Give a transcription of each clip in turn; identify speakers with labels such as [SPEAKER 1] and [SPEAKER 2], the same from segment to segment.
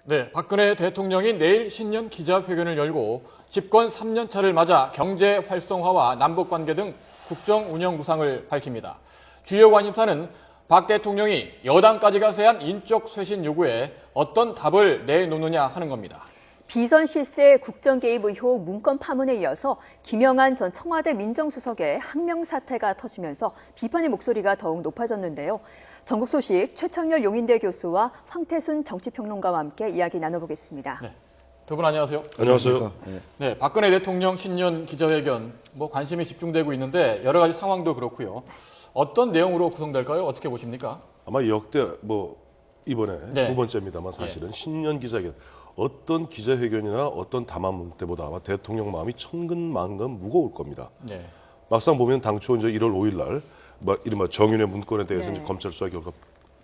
[SPEAKER 1] 네, 박근혜 대통령이 내일 신년 기자회견을 열고 집권 3년 차를 맞아 경제 활성화와 남북 관계 등 국정 운영 구상을 밝힙니다. 주요 관심사는 박 대통령이 여당까지가 세한 인적 쇄신 요구에 어떤 답을 내놓느냐 하는 겁니다.
[SPEAKER 2] 비선 실세 국정 개입 의혹 문건 파문에 이어서 김영한 전 청와대 민정수석의 항명 사태가 터지면서 비판의 목소리가 더욱 높아졌는데요. 전국 소식 최창렬 용인대 교수와 황태순 정치평론가와 함께 이야기 나눠보겠습니다.
[SPEAKER 1] 네, 두 분 안녕하세요.
[SPEAKER 3] 안녕하세요.
[SPEAKER 1] 네, 박근혜 대통령 신년 기자회견 관심이 집중되고 있는데 여러 가지 상황도 그렇고요. 어떤 내용으로 구성될까요? 어떻게 보십니까?
[SPEAKER 3] 아마 역대 이번에
[SPEAKER 1] 네.
[SPEAKER 3] 두 번째입니다만 사실은 신년 기자회견 어떤 기자회견이나 어떤 담화문 때보다 아마 대통령 마음이 천근만근 무거울 겁니다.
[SPEAKER 1] 네.
[SPEAKER 3] 막상 보면 당초 이제 1월 5일 날 이른바 정윤회 문건에 대해서
[SPEAKER 2] 네.
[SPEAKER 3] 이제 검찰 수사 결과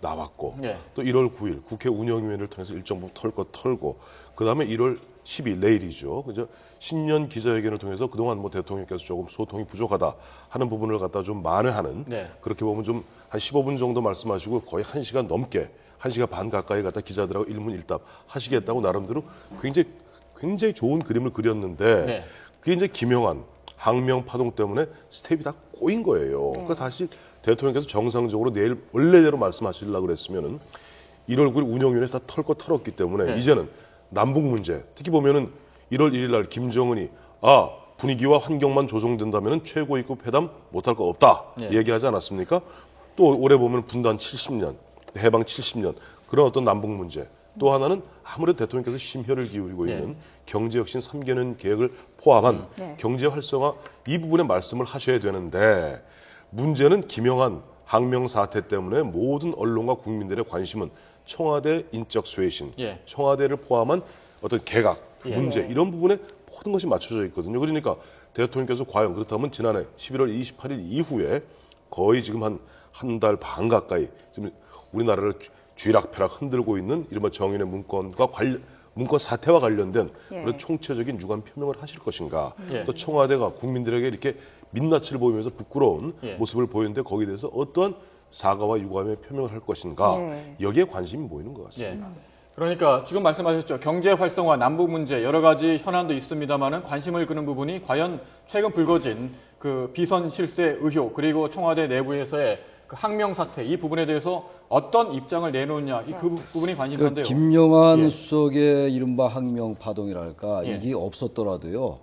[SPEAKER 3] 나왔고
[SPEAKER 1] 네.
[SPEAKER 3] 또 1월 9일 국회 운영위원회를 통해서 일정 부분 털고 그다음에 1월 10일 내일이죠. 그죠? 신년 기자회견을 통해서 그동안 대통령께서 조금 소통이 부족하다 하는 부분을 갖다 좀 만회하는
[SPEAKER 1] 네.
[SPEAKER 3] 그렇게 보면 좀 한 15분 정도 말씀하시고 거의 1시간 넘게 1시간 반 가까이 갖다 기자들하고 일문일답 하시겠다고 나름대로 굉장히 좋은 그림을 그렸는데
[SPEAKER 1] 네.
[SPEAKER 3] 그게 이제 김영한 항명 파동 때문에 스텝이 다 꼬인 거예요. 그러니까 사실 대통령께서 정상적으로 내일 원래대로 말씀하시려고 그랬으면은 1월 9일 운영위원회에서 다 털었기 때문에
[SPEAKER 1] 네.
[SPEAKER 3] 이제는 남북 문제, 특히 보면은 1월 1일 날 김정은이 분위기와 환경만 조정된다면은 최고위급 회담 못할 거 없다
[SPEAKER 1] 네.
[SPEAKER 3] 얘기하지 않았습니까? 또 올해 보면 분단 70년, 해방 70년 그런 어떤 남북 문제. 또 하나는 아무래도 대통령께서 심혈을 기울이고
[SPEAKER 1] 네.
[SPEAKER 3] 있는 경제혁신 3개년 계획을 포함한
[SPEAKER 2] 네.
[SPEAKER 3] 경제 활성화 이 부분에 말씀을 하셔야 되는데 문제는 김영한 항명 사태 때문에 모든 언론과 국민들의 관심은 청와대 인적 쇄신,
[SPEAKER 1] 예.
[SPEAKER 3] 청와대를 포함한 어떤 개각
[SPEAKER 1] 예.
[SPEAKER 3] 문제 이런 부분에 모든 것이 맞춰져 있거든요. 그러니까 대통령께서 과연 그렇다면 지난해 11월 28일 이후에 거의 지금 한 달 반 가까이 지금 우리나라를 쥐락펴락 흔들고 있는 이른바 정윤회 문건 사태와 관련된
[SPEAKER 2] 예.
[SPEAKER 3] 그런 총체적인 유감 표명을 하실 것인가.
[SPEAKER 1] 예.
[SPEAKER 3] 또 청와대가 국민들에게 이렇게 민낯을 보이면서 부끄러운
[SPEAKER 1] 예.
[SPEAKER 3] 모습을 보이는데 거기에 대해서 어떠한 사과와 유감의 표명을 할 것인가.
[SPEAKER 2] 네.
[SPEAKER 3] 여기에 관심이 보이는 것
[SPEAKER 1] 예.
[SPEAKER 3] 같습니다.
[SPEAKER 1] 그러니까 지금 말씀하셨죠. 경제 활성화, 남북 문제 여러 가지 현안도 있습니다만은 관심을 끄는 부분이 과연 최근 불거진 그 비선 실세 의혹 그리고 청와대 내부에서의 그 항명 사태 이 부분에 대해서 어떤 입장을 내놓느냐 그 부분이 관심사인데요.
[SPEAKER 4] 김영한
[SPEAKER 1] 예.
[SPEAKER 4] 수석의 이른바 항명 파동이랄까
[SPEAKER 1] 예.
[SPEAKER 4] 이게 없었더라도요.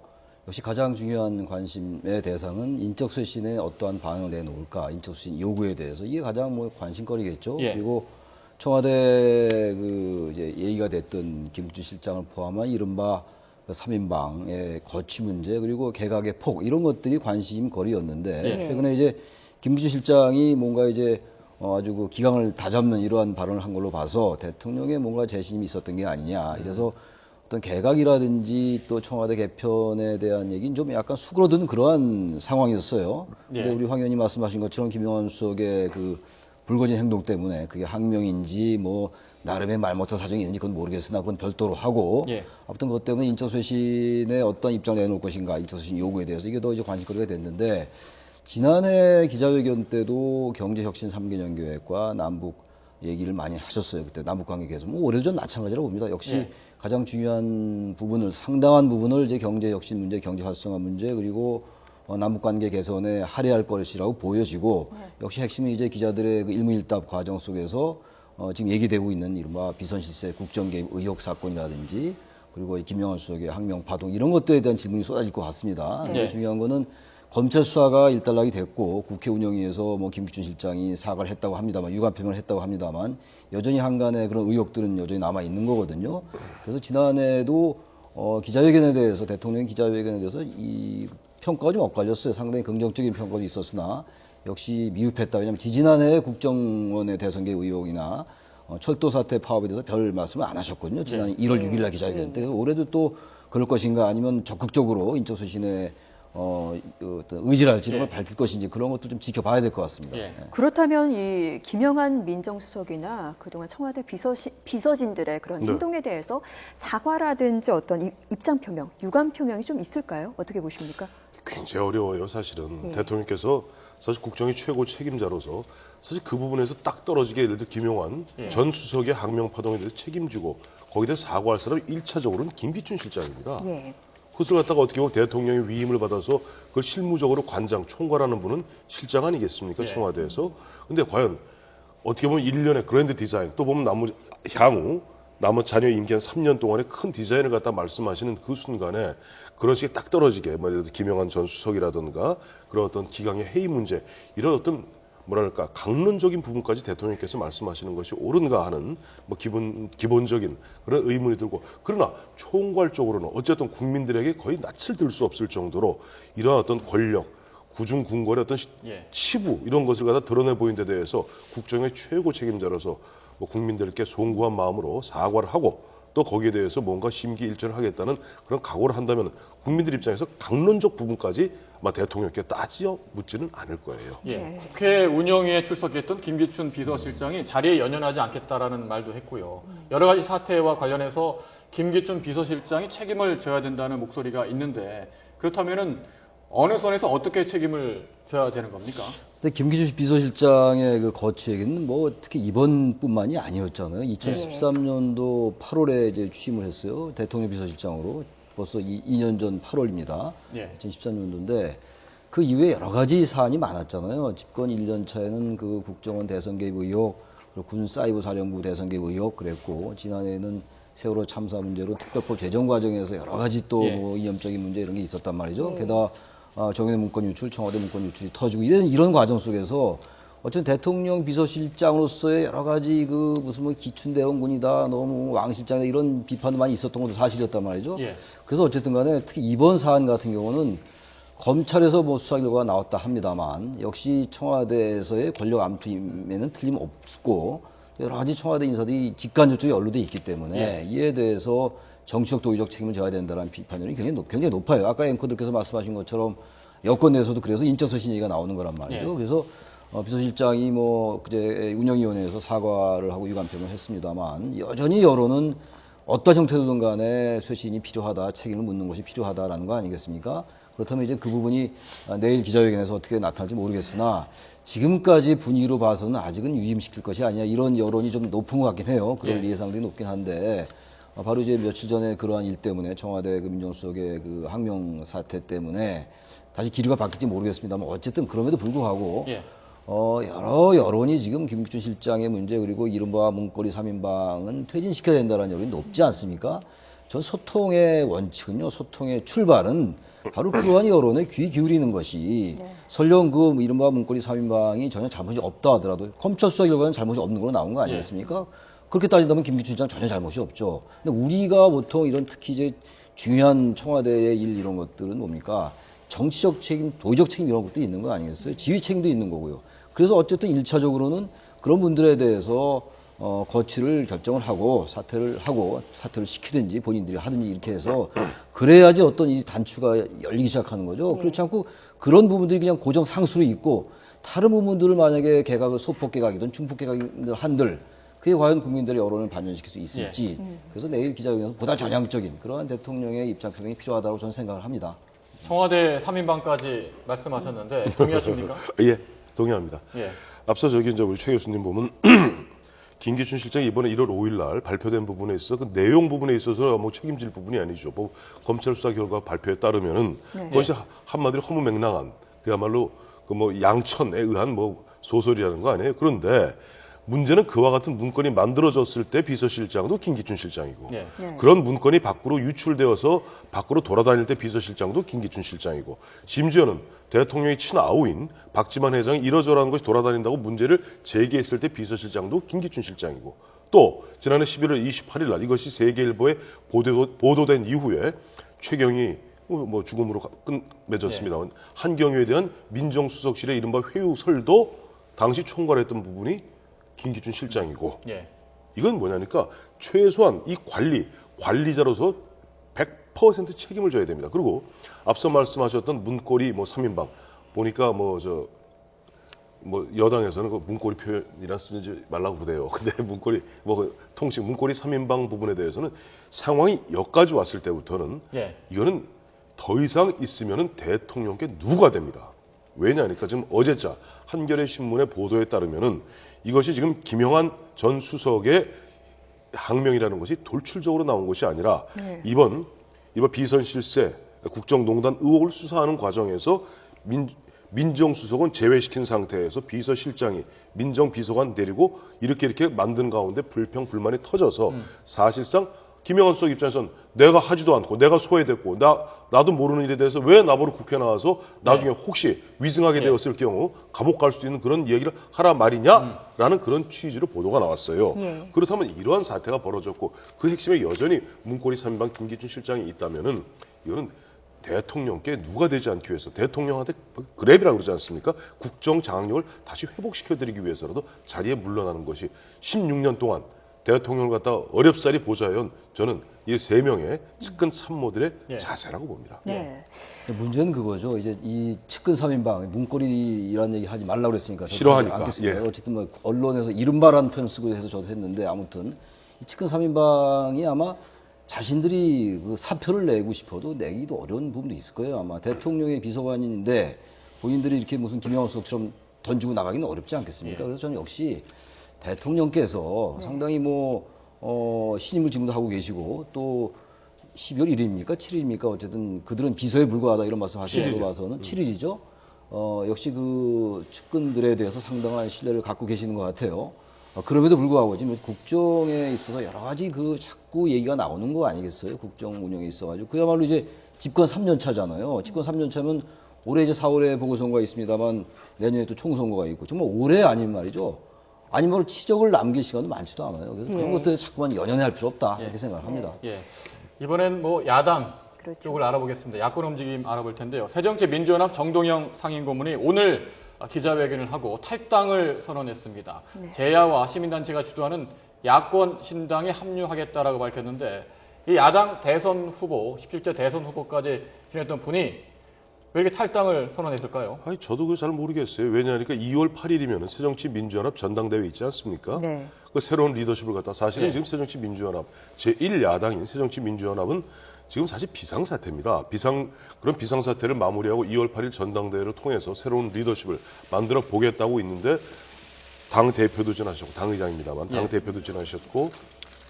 [SPEAKER 4] 역시 가장 중요한 관심의 대상은 인적 쇄신에 어떠한 반응을 내놓을까, 인적 쇄신 요구에 대해서 이게 가장 관심거리겠죠.
[SPEAKER 1] 예.
[SPEAKER 4] 그리고 청와대 이제 얘기가 됐던 김국주 실장을 포함한 이른바 3인방의 거취 문제 그리고 개각의 폭 이런 것들이 관심거리였는데
[SPEAKER 1] 예.
[SPEAKER 4] 최근에 이제 김국주 실장이 뭔가 이제 아주 그 기강을 다잡는 이러한 발언을 한 걸로 봐서 대통령의 뭔가 재심이 있었던 게 아니냐. 이래서 어떤 개각이라든지 또 청와대 개편에 대한 얘기는 좀 약간 수그러든 그러한 상황이었어요. 근데
[SPEAKER 1] 예.
[SPEAKER 4] 우리 황 의원이 말씀하신 것처럼 김영한 수석의 그 불거진 행동 때문에 그게 항명인지 나름의 말 못한 사정이 있는지 그건 모르겠으나 그건 별도로 하고
[SPEAKER 1] 예.
[SPEAKER 4] 아무튼 그것 때문에 인적 쇄신에 어떤 입장을 내놓을 것인가 인적 쇄신 요구에 대해서 이게 더 이제 관심거리가 됐는데 지난해 기자회견 때도 경제혁신 3개년 계획과 남북 얘기를 많이 하셨어요. 그때 남북 관계 개선. 올해도 전 마찬가지라고 봅니다. 역시
[SPEAKER 1] 예.
[SPEAKER 4] 가장 중요한 부분을 상당한 부분을 이제 경제혁신 문제, 경제 활성화 문제 그리고 남북 관계 개선에 할애할 것이라고 보여지고 역시 핵심은 이제 기자들의 그 일문일답 과정 속에서 지금 얘기되고 있는 이른바 비선실세 국정개입 의혹 사건이라든지 그리고 김영한 수석의 항명 파동 이런 것들에 대한 질문이 쏟아질 것 같습니다. 근데 중요한 거는 검찰 수사가 일단락이 됐고 국회 운영위에서 김기춘 실장이 사과를 했다고 합니다만 유감 표명을 했다고 합니다만 여전히 한간에 그런 의혹들은 여전히 남아 있는 거거든요. 그래서 지난해도 기자회견에 대해서 대통령 기자회견에 대해서 이 평가가 좀 엇갈렸어요. 상당히 긍정적인 평가도 있었으나 역시 미흡했다. 왜냐하면 지지난해 국정원의 대선계 의혹이나 철도 사태 파업에 대해서 별 말씀을 안 하셨거든요. 지난 1월 6일 날 기자회견 때. 올해도 또 그럴 것인가 아니면 적극적으로 인적 쇄신에 어떤 의지랄지 이런 걸 밝힐 것인지 그런 것도 좀 지켜봐야 될 것 같습니다.
[SPEAKER 1] 예.
[SPEAKER 2] 그렇다면 이 김영한 민정수석이나 그동안 청와대 비서진들의 그런
[SPEAKER 3] 네.
[SPEAKER 2] 행동에 대해서 사과라든지 어떤 입장 표명, 유감 표명이 좀 있을까요? 어떻게 보십니까?
[SPEAKER 3] 굉장히 어려워요, 사실은. 대통령께서 사실 국정의 최고 책임자로서 사실 그 부분에서 딱 떨어지게 예를 들어 김용환 전 수석의 항명 파동에 대해서 책임지고 거기에 대해서 사과할 사람이 1차적으로는 김기춘 실장입니다.
[SPEAKER 2] 예.
[SPEAKER 3] 그것을 갖다가 어떻게 보면 대통령의 위임을 받아서 그걸 실무적으로 관장, 총괄하는 분은 실장 아니겠습니까?
[SPEAKER 1] 예.
[SPEAKER 3] 청와대에서. 근데 과연 어떻게 보면 일련의 그랜드 디자인, 또 보면 향후 남은 자녀 임기 한 3년 동안의 큰 디자인을 갖다 말씀하시는 그 순간에 그런 식의 딱 떨어지게, 뭐 예를 들어 김영한 전 수석이라든가 그런 어떤 기강의 해이 문제, 이런 어떤 뭐랄까 강론적인 부분까지 대통령께서 말씀하시는 것이 옳은가 하는 뭐 기본적인 그런 의문이 들고, 그러나 총괄적으로는 어쨌든 국민들에게 거의 낯을 들 수 없을 정도로 이러한 어떤 권력, 구중궁궐의 어떤
[SPEAKER 1] 예.
[SPEAKER 3] 치부 이런 것을 갖다 드러내 보인 데 대해서 국정의 최고 책임자로서 뭐 국민들께 송구한 마음으로 사과를 하고 또 거기에 대해서 뭔가 심기일전을 하겠다는 그런 각오를 한다면 국민들 입장에서 강론적 부분까지 아마 대통령께 따지어 묻지는 않을 거예요.
[SPEAKER 1] 예. 국회 운영위에 출석했던 김기춘 비서실장이 자리에 연연하지 않겠다라는 말도 했고요. 여러 가지 사태와 관련해서 김기춘 비서실장이 책임을 져야 된다는 목소리가 있는데, 그렇다면은 어느 선에서 어떻게 책임을 져야 되는 겁니까?
[SPEAKER 4] 근데 김기춘 비서실장의 그 거취 얘기는 뭐 특히 이번뿐만이 아니었잖아요. 2013년도 8월에 이제 취임을 했어요. 대통령 비서실장으로. 벌써 2년 전 8월입니다.
[SPEAKER 1] 예.
[SPEAKER 4] 2013년도인데 그 이후에 여러 가지 사안이 많았잖아요. 집권 1년 차에는 그 국정원 대선 개입 의혹, 그리고 군 사이버 사령부 대선 개입 의혹 그랬고, 지난해에는 세월호 참사 문제로 특별법 제정 과정에서 여러 가지 또
[SPEAKER 1] 예.
[SPEAKER 4] 뭐 이념적인 문제 이런 게 있었단 말이죠. 게다가 정의의 문건 유출, 청와대 문건 유출이 터지고 이런 과정 속에서 어쨌든 대통령 비서실장으로서의 여러 가지 그 무슨 뭐 기춘대원군이다, 너무 왕실장이다 이런 비판도 많이 있었던 것도 사실이었단 말이죠.
[SPEAKER 1] 예.
[SPEAKER 4] 그래서 어쨌든 간에 특히 이번 사안 같은 경우는 검찰에서 뭐 수사 결과가 나왔다 합니다만 역시 청와대에서의 권력 암투임에는 틀림없고 여러 가지 청와대 인사들이 직간접적으로 연루돼 있기 때문에 이에 대해서 정치적 도의적 책임을 져야 된다는 비판율이 굉장히 높아요. 아까 앵커들께서 말씀하신 것처럼 여권 내에서도 그래서 인적서신 얘기가 나오는 거란 말이죠.
[SPEAKER 1] 예.
[SPEAKER 4] 그래서 비서실장이 뭐 그제 운영위원회에서 사과를 하고 유감표명을 했습니다만 여전히 여론은 어떤 형태로든 간에 쇄신이 필요하다, 책임을 묻는 것이 필요하다라는 거 아니겠습니까? 그렇다면 이제 그 부분이 내일 기자회견에서 어떻게 나타날지 모르겠으나 지금까지 분위기로 봐서는 아직은 유임시킬 것이 아니냐 이런 여론이 좀 높은 것 같긴 해요. 그럴 예상들이 높긴 한데 바로 이제 며칠 전에 그러한 일 때문에 청와대 그 민정수석의 그 항명 사태 때문에 다시 기류가 바뀔지 모르겠습니다만 어쨌든 그럼에도 불구하고
[SPEAKER 1] 예.
[SPEAKER 4] 여러 여론이 지금 김기춘 실장의 문제 그리고 이른바 문고리 3인방은 퇴진시켜야 된다는 여론이 높지 않습니까? 전 소통의 원칙은요, 소통의 출발은 바로 그러한 여론에 귀 기울이는 것이 설령 그 이른바 문고리 3인방이 전혀 잘못이 없다 하더라도 검찰 수사 결과는 잘못이 없는 걸로 나온 거 아니겠습니까? 그렇게 따진다면 김기춘 실장 전혀 잘못이 없죠. 근데 우리가 보통 이런 특히 이제 중요한 청와대의 일 이런 것들은 뭡니까? 정치적 책임, 도의적 책임 이런 것도 있는 거 아니겠어요? 지휘 책임도 있는 거고요. 그래서 어쨌든 1차적으로는 그런 분들에 대해서 거취를 결정을 하고 사퇴를 시키든지 본인들이 하든지 이렇게 해서 그래야지 어떤 이 단추가 열리기 시작하는 거죠. 그렇지 않고 그런 부분들이 그냥 고정 상수로 있고 다른 부분들을 만약에 개각을 소폭 개각이든 중폭 개각이든 한들 그게 과연 국민들의 여론을 반영시킬 수 있을지. 그래서 내일 기자회견에서 보다 전향적인 그러한 대통령의 입장 표명이 필요하다고 저는 생각을 합니다.
[SPEAKER 1] 청와대 3인방까지 말씀하셨는데 동의하십니까?
[SPEAKER 3] 예, 동의합니다.
[SPEAKER 1] 예.
[SPEAKER 3] 앞서 저기 이제 우리 최 교수님 보면 김기춘 실장이 이번에 1월 5일 날 발표된 부분에 있어 그 내용 부분에 있어서 뭐 책임질 부분이 아니죠. 뭐 검찰 수사 결과 발표에 따르면은 그것이 한마디로 허무맹랑한 그야말로 그 뭐 양천에 의한 뭐 소설이라는 거 아니에요. 그런데 문제는 그와 같은 문건이 만들어졌을 때 비서실장도 김기춘 실장이고
[SPEAKER 1] 예.
[SPEAKER 3] 그런 문건이 밖으로 유출되어서 밖으로 돌아다닐 때 비서실장도 김기춘 실장이고 심지어는 대통령의 친아우인 박지만 회장이 이러저러한 것이 돌아다닌다고 문제를 제기했을 때 비서실장도 김기춘 실장이고 또 지난해 11월 28일 날 이것이 세계일보에 보도된 이후에 최경희 뭐 죽음으로 맺었습니다만 한경유에 대한 민정수석실의 이른바 회유설도 당시 총괄했던 부분이 김기춘 실장이고
[SPEAKER 1] 예.
[SPEAKER 3] 이건 뭐냐니까 최소한 이 관리자로서 100% 책임을 져야 됩니다. 그리고 앞서 말씀하셨던 문고리 뭐 3인방 보니까 뭐 여당에서는 그 문고리 표현이라 쓰지 말라고 그러대요. 근데 문고리 뭐 통칭 문고리 3인방 부분에 대해서는 상황이 여기까지 왔을 때부터는 이거는 더 이상 있으면은 대통령께 누가 됩니다. 왜냐니까 지금 어제자 한겨레 신문의 보도에 따르면은 이것이 지금 김영한 전 수석의 항명이라는 것이 돌출적으로 나온 것이 아니라
[SPEAKER 2] 네.
[SPEAKER 3] 이번 비선 실세 국정농단 의혹을 수사하는 과정에서 민정수석은 제외시킨 상태에서 비서실장이 민정비서관 데리고 이렇게 만든 가운데 불평 불만이 터져서 사실상 김영환 수석 입장에서는 내가 하지도 않고 내가 소외됐고 나도 모르는 일에 대해서 왜 나보러 국회 나와서 나중에 혹시 위증하게 되었을 경우 감옥 갈 수 있는 그런 얘기를 하라 말이냐라는 그런 취지로 보도가 나왔어요.
[SPEAKER 2] 예.
[SPEAKER 3] 그렇다면 이러한 사태가 벌어졌고 그 핵심에 여전히 문고리 3인방 김기춘 실장이 있다면은 이거는 대통령께 누가 되지 않기 위해서 대통령한테 그랩이라고 그러지 않습니까? 국정 장악력을 다시 회복시켜드리기 위해서라도 자리에 물러나는 것이 16년 동안 대통령을 갖다 어렵사리 보좌해온 저는 이 3명의 측근 참모들의
[SPEAKER 1] 예.
[SPEAKER 3] 자세라고 봅니다.
[SPEAKER 2] 네.
[SPEAKER 4] 문제는 그거죠. 이제 이 측근 3인방 문고리라는 얘기 하지 말라고 그랬으니까 저도
[SPEAKER 3] 싫어하니까.
[SPEAKER 4] 하지 않겠습니다.
[SPEAKER 3] 예.
[SPEAKER 4] 어쨌든 뭐 언론에서 이른바라는 표현 쓰고 해서 저도 했는데 아무튼 이 측근 3인방이 아마 자신들이 그 사표를 내고 싶어도 내기도 어려운 부분도 있을 거예요. 아마 대통령의 비서관인데 본인들이 이렇게 무슨 김영환 수석처럼 던지고 나가기는 어렵지 않겠습니까? 그래서 저는 역시 대통령께서 상당히 신임을 지금도 하고 계시고 또 12월 1일입니까? 7일입니까? 어쨌든 그들은 비서에 불과하다 이런 말씀 하시는 거 봐서는 7일이죠. 역시 그 측근들에 대해서 상당한 신뢰를 갖고 계시는 것 같아요. 그럼에도 불구하고 지금 국정에 있어서 여러 가지 그 자꾸 얘기가 나오는 거 아니겠어요? 국정 운영에 있어가지고 그야말로 이제 집권 3년 차잖아요. 집권 3년 차면 올해 이제 4월에 보궐선거가 있습니다만 내년에 또 총선거가 있고 정말 올해 아닌 말이죠. 아니면 치적을 남길 시간도 많지도 않아요. 그래서 그런 것들에 자꾸만 연연해할 필요 없다 이렇게 생각을 합니다.
[SPEAKER 1] 예. 이번엔 야당
[SPEAKER 2] 그렇죠.
[SPEAKER 1] 쪽을 알아보겠습니다. 야권 움직임 알아볼 텐데요. 새정치민주연합 정동영 상임고문이 오늘 기자회견을 하고 탈당을 선언했습니다. 제야와 시민단체가 주도하는 야권 신당에 합류하겠다라고 밝혔는데 이 야당 대선 후보, 17대 대선 후보까지 지냈던 분이 왜 이렇게 탈당을 선언했을까요?
[SPEAKER 3] 아니 저도 그거 잘 모르겠어요. 왜냐하니까 2월 8일이면 새정치민주연합 전당대회 있지 않습니까?
[SPEAKER 2] 네.
[SPEAKER 3] 그 새로운 리더십을 갖다 사실은
[SPEAKER 1] 네.
[SPEAKER 3] 지금 새정치민주연합 제1야당인 새정치민주연합은 지금 사실 비상사태입니다. 그런 비상사태를 마무리하고 2월 8일 전당대회를 통해서 새로운 리더십을 만들어 보겠다고 있는데 당 대표도 지나셨고 당의장입니다만 당 대표도 지나셨고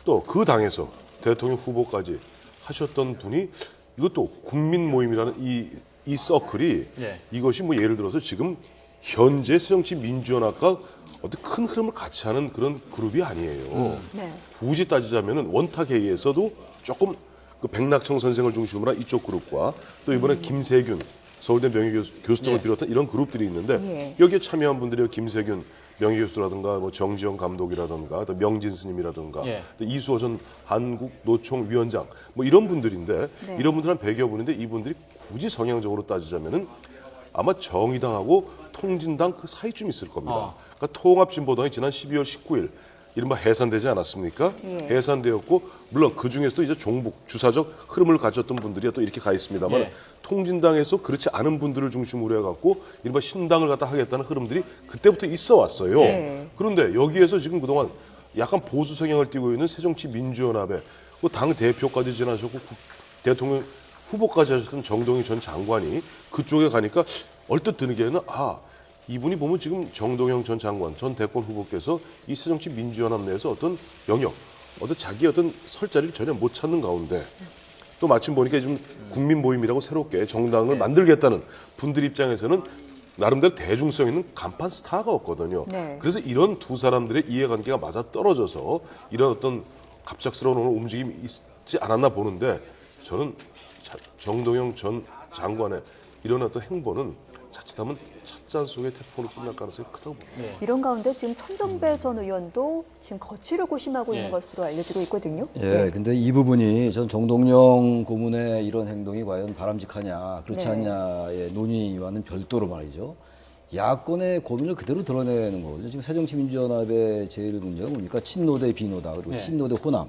[SPEAKER 3] 또 그 당에서 대통령 후보까지 하셨던 분이 이것도 국민 모임이라는 이 서클이
[SPEAKER 1] 예.
[SPEAKER 3] 이것이 예를 들어서 지금 현재 새정치민주연합과 어떤 큰 흐름을 같이 하는 그런 그룹이 아니에요.
[SPEAKER 2] 네.
[SPEAKER 3] 굳이 따지자면은 원탁회의에서도 조금 그 백낙청 선생을 중심으로 한 이쪽 그룹과 또 이번에 김세균 서울대 명예교수 등을
[SPEAKER 1] 예.
[SPEAKER 3] 비롯한 이런 그룹들이 있는데
[SPEAKER 2] 예.
[SPEAKER 3] 여기에 참여한 분들이 김세균 명예교수라든가 정지영 감독이라든가 또 명진 스님이라든가
[SPEAKER 1] 예.
[SPEAKER 3] 또 이수호 전 한국노총 위원장 이런 분들인데
[SPEAKER 2] 네.
[SPEAKER 3] 이런 분들 한 100여 분인데 이분들이 굳이 성향적으로 따지자면은 아마 정의당하고 통진당 그 사이쯤 있을 겁니다. 그러니까 통합진보당이 지난 12월 19일 이른바 해산되지 않았습니까?
[SPEAKER 2] 예.
[SPEAKER 3] 해산되었고 물론 그 중에서도 이제 종북 주사적 흐름을 가졌던 분들이 또 이렇게 가 있습니다만
[SPEAKER 1] 예.
[SPEAKER 3] 통진당에서 그렇지 않은 분들을 중심으로 해갖고 이른바 신당을 갖다 하겠다는 흐름들이 그때부터 있어 왔어요.
[SPEAKER 2] 예.
[SPEAKER 3] 그런데 여기에서 지금 그동안 약간 보수 성향을 띠고 있는 새정치민주연합의 그 당 대표까지 지나셨고 대통령 후보까지 하셨던 정동영 전 장관이 그쪽에 가니까 얼뜻 드는 게는 이분이 보면 지금 정동영 전 장관, 전 대권 후보께서 이 새정치민주연합 내에서 어떤 영역, 자기 어떤 설 자리를 전혀 못 찾는 가운데 또 마침 보니까 지금 국민 모임이라고 새롭게 정당을 만들겠다는 분들 입장에서는 나름대로 대중성 있는 간판 스타가 없거든요.
[SPEAKER 2] 네.
[SPEAKER 3] 그래서 이런 두 사람들의 이해관계가 맞아 떨어져서 이런 어떤 갑작스러운 움직임이 있지 않았나 보는데 저는 정동영 전 장관의 이런 어떤 행보는 자칫하면 찻잔 속의 태풍으로 끝날 가능성이 크다고 봅니다.
[SPEAKER 2] 이런 가운데 지금 천정배 전 의원도 지금 거취를 고심하고 있는
[SPEAKER 1] 예.
[SPEAKER 2] 것으로 알려지고 있거든요.
[SPEAKER 4] 예, 근데 이 부분이 전 정동영 고문의 이런 행동이 과연 바람직하냐, 그렇지
[SPEAKER 2] 네.
[SPEAKER 4] 않냐의 논의와는 별도로 말이죠. 야권의 고민을 그대로 드러내는 거거든요. 지금 새정치민주연합의 제일 문제가 뭡니까? 친노 대 비노다. 그리고
[SPEAKER 1] 네.
[SPEAKER 4] 친노 대 호남.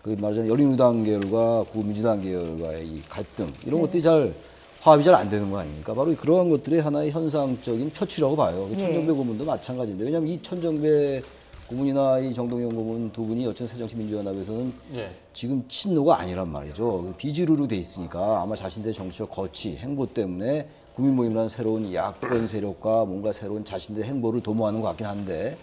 [SPEAKER 4] 그 말하자면 열린우당 계열과 구민주당 계열과의 이 갈등. 이런 것들이 잘 화합이 잘 안 되는 거 아닙니까? 바로 그러한 것들의 하나의 현상적인 표출이라고 봐요. 그 천정배 고문도 마찬가지인데. 왜냐하면 이 천정배 고문이나 이 정동영 고문 두 분이 어쨌든 새정치민주연합에서는
[SPEAKER 1] 예.
[SPEAKER 4] 지금 친노가 아니란 말이죠. 비주류로 돼 있으니까 아마 자신들의 정치적 거취, 행보 때문에 국민모임이라는 새로운 야권 세력과 뭔가 새로운 자신들의 행보를 도모하는 것 같긴 한데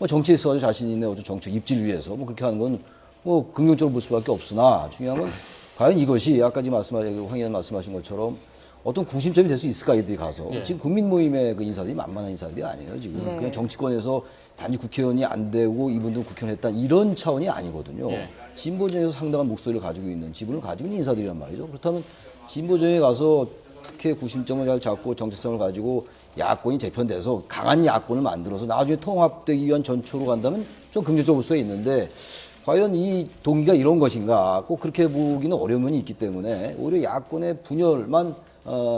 [SPEAKER 4] 정치에 있어서 자신 있는 어떤 정치 입지를 위해서 그렇게 하는 건 뭐 긍정적으로 볼 수밖에 없으나 중요한 건 과연 이것이 아까 지금 황 의원 말씀하신 것처럼 어떤 구심점이 될 수 있을까 이들이 가서 지금 국민 모임의 그 인사들이 만만한 인사들이 아니에요 지금 그냥 정치권에서 단지 국회의원이 안 되고 이분들은 국회의원 했다 이런 차원이 아니거든요. 진보정에서 상당한 목소리를 가지고 있는 지분을 가지고 있는 인사들이란 말이죠. 그렇다면 진보정에 가서 특혜 구심점을 잘 잡고 정체성을 가지고 야권이 재편돼서 강한 야권을 만들어서 나중에 통합되기 위한 전초로 간다면 좀 긍정적으로 볼 수가 있는데 과연 이 동기가 이런 것인가 꼭 그렇게 보기는 어려운 면이 있기 때문에 오히려 야권의 분열만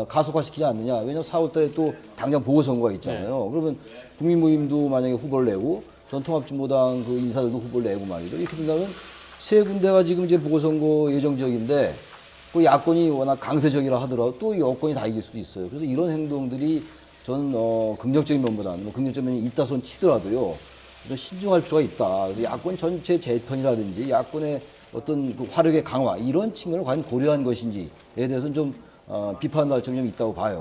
[SPEAKER 4] 가속화시키지 않느냐. 왜냐하면 4월 달에 또 당장 보궐선거가 있잖아요. 그러면 국민모임도 만약에 후보를 내고 전 통합진보당 그 인사들도 후보를 내고 말이죠. 이렇게 된다면 세 군데가 지금 이제 보궐선거 예정 지역인데 그 야권이 워낙 강세적이라 하더라도 또 여권이 다 이길 수도 있어요. 그래서 이런 행동들이 저는 긍정적인 면보다는 뭐 긍정적인 면이 있다 손 치더라도요. 좀 신중할 필요가 있다. 그래서 야권 전체 재편이라든지 야권의 어떤 그 화력의 강화 이런 측면을 과연 고려한 것인지에 대해서는 좀 비판할 점이 좀 있다고 봐요.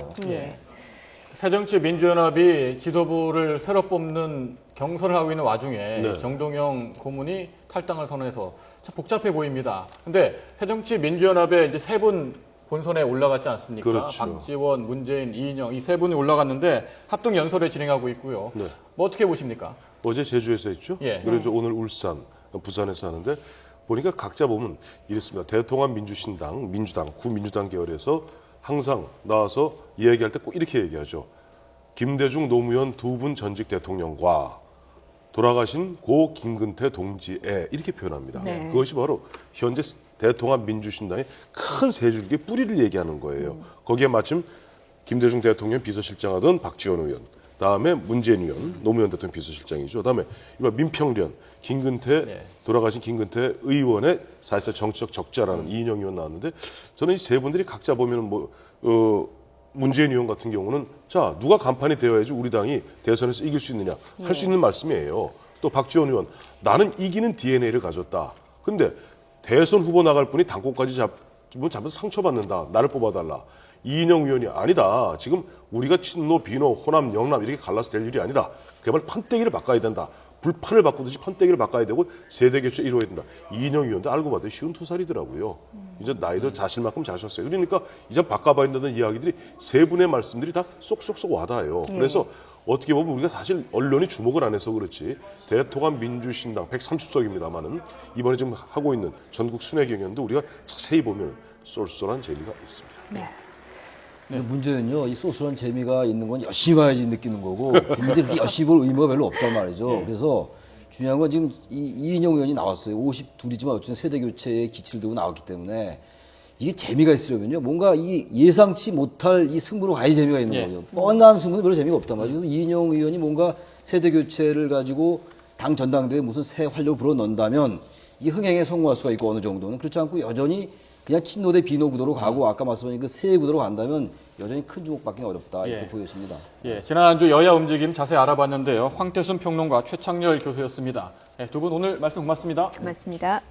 [SPEAKER 1] 새정치민주연합이 지도부를 새로 뽑는 경선을 하고 있는 와중에 정동영 고문이 탈당을 선언해서 참 복잡해 보입니다. 근데 새정치민주연합에 이제 세 분 본선에 올라갔지 않습니까?
[SPEAKER 3] 그렇죠.
[SPEAKER 1] 박지원, 문재인, 이인영 이 세 분이 올라갔는데 합동 연설을 진행하고 있고요. 뭐 어떻게 보십니까?
[SPEAKER 3] 어제 제주에서 했죠. 그리고 오늘 울산, 부산에서 하는데 보니까 각자 보면 이랬습니다. 대통합민주신당, 민주당, 구민주당 계열에서 항상 나와서 이야기할 때 꼭 이렇게 얘기하죠. 김대중 노무현 두 분 전직 대통령과 돌아가신 고 김근태 동지에 이렇게 표현합니다. 그것이 바로 현재 대통합민주신당의 큰 세 줄기의 뿌리를 얘기하는 거예요. 거기에 마침 김대중 대통령 비서실장하던 박지원 의원, 다음에 문재인 의원, 노무현 대통령 비서실장이죠. 다음에 민평련, 돌아가신 김근태 의원의 사실상 정치적 적자라는 이인영 의원 나왔는데 저는 이 세 분들이 각자 보면은 문재인 의원 같은 경우는 자 누가 간판이 되어야지 우리 당이 대선에서 이길 수 있느냐 할 수 있는 말씀이에요. 또 박지원 의원 나는 이기는 DNA를 가졌다. 근데 대선 후보 나갈 분이 당권까지 잡아서 상처받는다. 나를 뽑아달라. 이인영 의원이 아니다. 지금 우리가 친노, 비노, 호남, 영남 이렇게 갈라서 될 일이 아니다. 그야말로 판때기를 바꿔야 된다. 불판을 바꾸듯이 판때기를 바꿔야 되고 세대 교체 이루어야 된다. 이인영 의원도 알고 봤더니 52살이더라고요. 이제 나이도 자실만큼 자셨어요. 그러니까 이제 바꿔봐야 된다는 이야기들이 세 분의 말씀들이 다 쏙쏙쏙 와닿아요. 그래서 어떻게 보면 우리가 사실 언론이 주목을 안 해서 그렇지 대통합민주신당 130석입니다만은 이번에 지금 하고 있는 전국 순회 경연도 우리가 자세히 보면 쏠쏠한 재미가 있습니다.
[SPEAKER 4] 근데 문제는요, 이 소소한 재미가 있는 건 열심히 봐야지 느끼는 거고, 국민들이 이렇게 열심히 볼 의무가 별로 없단 말이죠. 그래서 중요한 건 지금 이인영 의원이 나왔어요. 52이지만 어쨌든 세대 교체의 기치를 두고 나왔기 때문에 이게 재미가 있으려면요, 뭔가 이 예상치 못할 이 승부로 가야 재미가 있는 거죠. 뻔한 승부는 별로 재미가 없단 말이죠. 그래서 이인영 의원이 뭔가 세대 교체를 가지고 당 전당대회에 무슨 새 활력을 불어넣는다면 이 흥행에 성공할 수가 있고 어느 정도는 그렇지 않고 여전히 그냥 친노 대 비노 구도로 가고 아까 말씀하신 그 세 구도로 간다면 여전히 큰 주목받기 어렵다 이렇게 보여집니다.
[SPEAKER 1] 지난주 여야 움직임 자세히 알아봤는데요. 황태순 평론가 최창렬 교수였습니다. 두 분 오늘 말씀 고맙습니다.
[SPEAKER 2] 고맙습니다.